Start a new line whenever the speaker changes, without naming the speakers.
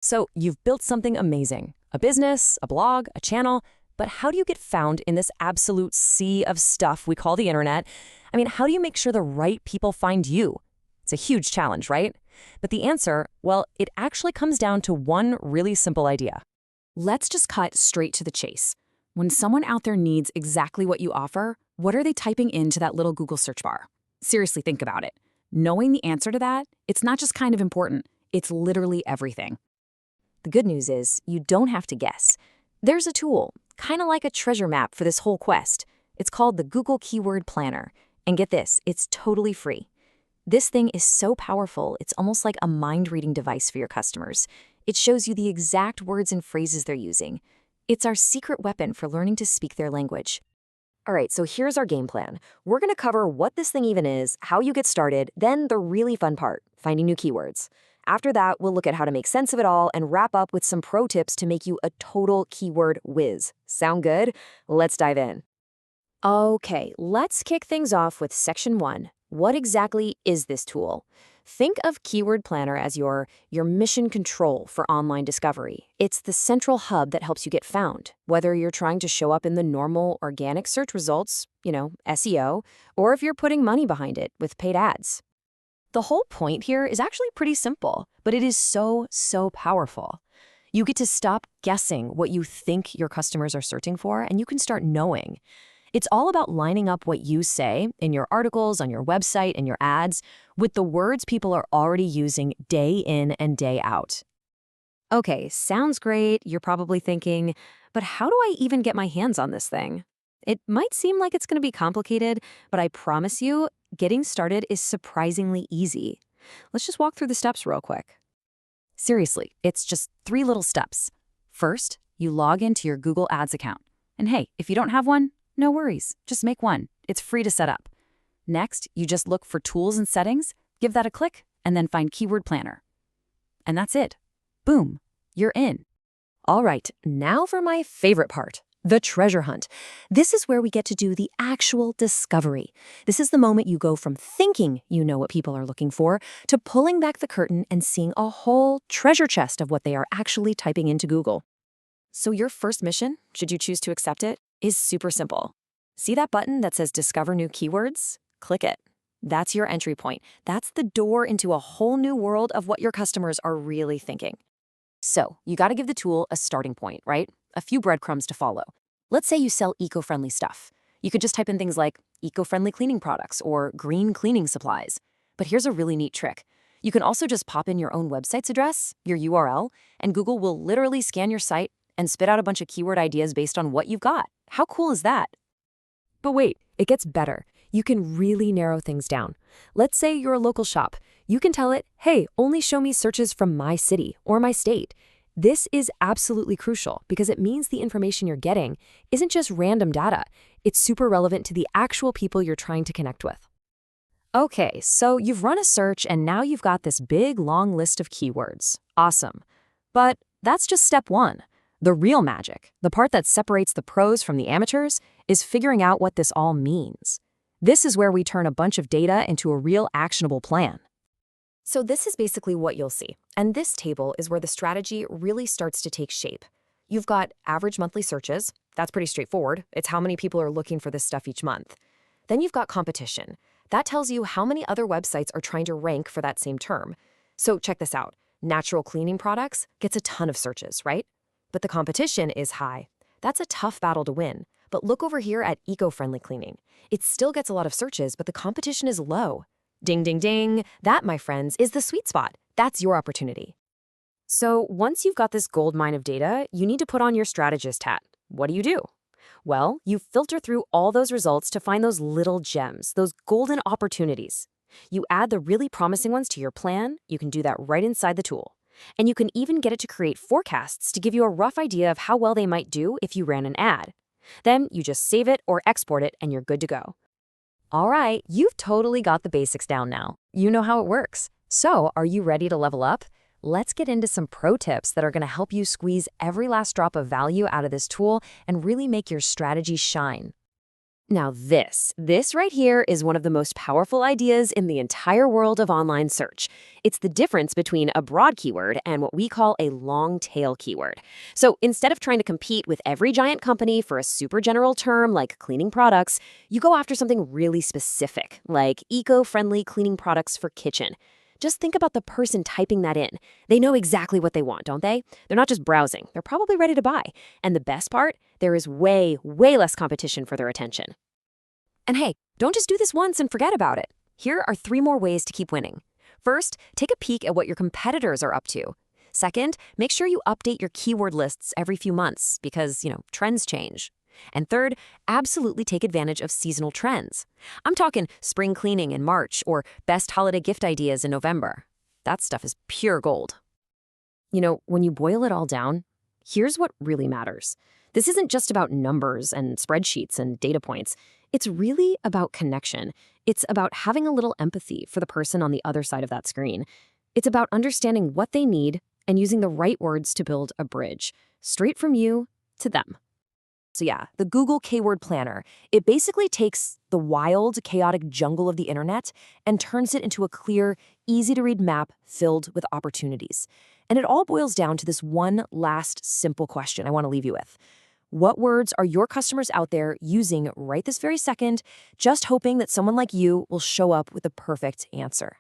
So you've built something amazing, a business, a blog, a channel, but how do you get found in this absolute sea of stuff we call the internet? I mean, how do you make sure the right people find you? It's a huge challenge, right? But the answer, well, it actually comes down to one really simple idea.
Let's just cut straight to the chase. When someone out there needs exactly what you offer, what are they typing into that little Google search bar? Seriously, think about it. Knowing the answer to that, it's not just kind of important, it's literally everything.
The good news is you don't have to guess. There's a tool, kind of like a treasure map for this whole quest. It's called the Google Keyword Planner. And get this, it's totally free. This thing is so powerful, it's almost like a mind-reading device for your customers. It shows you the exact words and phrases they're using. It's our secret weapon for learning to speak their language. All right, so here's our game plan. We're going to cover what this thing even is, how you get started, then the really fun part, finding new keywords. After that, we'll look at how to make sense of it all and wrap up with some pro tips to make you a total keyword whiz. Sound good? Let's dive in. Okay, let's kick things off with section 1. What exactly is this tool? Think of Keyword Planner as your mission control for online discovery. It's the central hub that helps you get found, whether you're trying to show up in the normal organic search results, SEO, or if you're putting money behind it with paid ads. The whole point here is actually pretty simple, but it is so powerful. You get to stop guessing what you think your customers are searching for, and you can start knowing. It's all about lining up what you say in your articles, on your website, and your ads with the words people are already using day in and day out. Okay, sounds great. You're probably thinking, but how do I even get my hands on this thing? It might seem like it's going to be complicated, but I promise you, getting started is surprisingly easy. Let's just walk through the steps real quick. Seriously, it's just 3 little steps. First, you log into your Google Ads account. And hey, if you don't have one, no worries, just make one. It's free to set up. Next, you just look for Tools and Settings, give that a click, and then find Keyword Planner. And that's it. Boom, you're in. All right, now for my favorite part, the treasure hunt. This is where we get to do the actual discovery. This is the moment you go from thinking you know what people are looking for to pulling back the curtain and seeing a whole treasure chest of what they are actually typing into Google. So your first mission, should you choose to accept it, is super simple. See that button that says Discover New Keywords? Click it. That's your entry point. That's the door into a whole new world of what your customers are really thinking. So you got to give the tool a starting point, right? A few breadcrumbs to follow. Let's say you sell eco-friendly stuff. You could just type in things like eco-friendly cleaning products or green cleaning supplies. But here's a really neat trick. You can also just pop in your own website's address, your URL, and Google will literally scan your site and spit out a bunch of keyword ideas based on what you've got. How cool is that? But wait, it gets better. You can really narrow things down. Let's say you're a local shop. You can tell it, hey, only show me searches from my city or my state. This is absolutely crucial because it means the information you're getting isn't just random data. It's super relevant to the actual people you're trying to connect with. Okay, so you've run a search and now you've got this big, long list of keywords. Awesome. But that's just step 1. The real magic, the part that separates the pros from the amateurs, is figuring out what this all means. This is where we turn a bunch of data into a real actionable plan. So this is basically what you'll see. And this table is where the strategy really starts to take shape. You've got average monthly searches. That's pretty straightforward. It's how many people are looking for this stuff each month. Then you've got competition. That tells you how many other websites are trying to rank for that same term. So check this out. Natural cleaning products gets a ton of searches, right? But the competition is high. That's a tough battle to win. But look over here at eco-friendly cleaning. It still gets a lot of searches, but the competition is low. Ding, ding, ding. That, my friends, is the sweet spot. That's your opportunity. So once you've got this gold mine of data, you need to put on your strategist hat. What do? Well, you filter through all those results to find those little gems, those golden opportunities. You add the really promising ones to your plan. You can do that right inside the tool. And you can even get it to create forecasts to give you a rough idea of how well they might do if you ran an ad. Then you just save it or export it and you're good to go. All right, you've totally got the basics down now. You know how it works. So are you ready to level up? Let's get into some pro tips that are going to help you squeeze every last drop of value out of this tool and really make your strategy shine. Now this right here is one of the most powerful ideas in the entire world of online search. It's the difference between a broad keyword and what we call a long tail keyword. So instead of trying to compete with every giant company for a super general term like cleaning products, you go after something really specific, like eco-friendly cleaning products for kitchen. Just think about the person typing that in. They know exactly what they want, don't they? They're not just browsing, they're probably ready to buy. And the best part, there is way less competition for their attention. And hey, don't just do this once and forget about it. Here are 3 more ways to keep winning. First, take a peek at what your competitors are up to. Second, make sure you update your keyword lists every few months because, trends change. And third, absolutely take advantage of seasonal trends. I'm talking spring cleaning in March or best holiday gift ideas in November. That stuff is pure gold. When you boil it all down, here's what really matters. This isn't just about numbers and spreadsheets and data points. It's really about connection. It's about having a little empathy for the person on the other side of that screen. It's about understanding what they need and using the right words to build a bridge, straight from you to them. So yeah, the Google Keyword Planner, it basically takes the wild, chaotic jungle of the internet and turns it into a clear, easy-to-read map filled with opportunities. And it all boils down to this one last simple question I want to leave you with. What words are your customers out there using right this very second, just hoping that someone like you will show up with the perfect answer?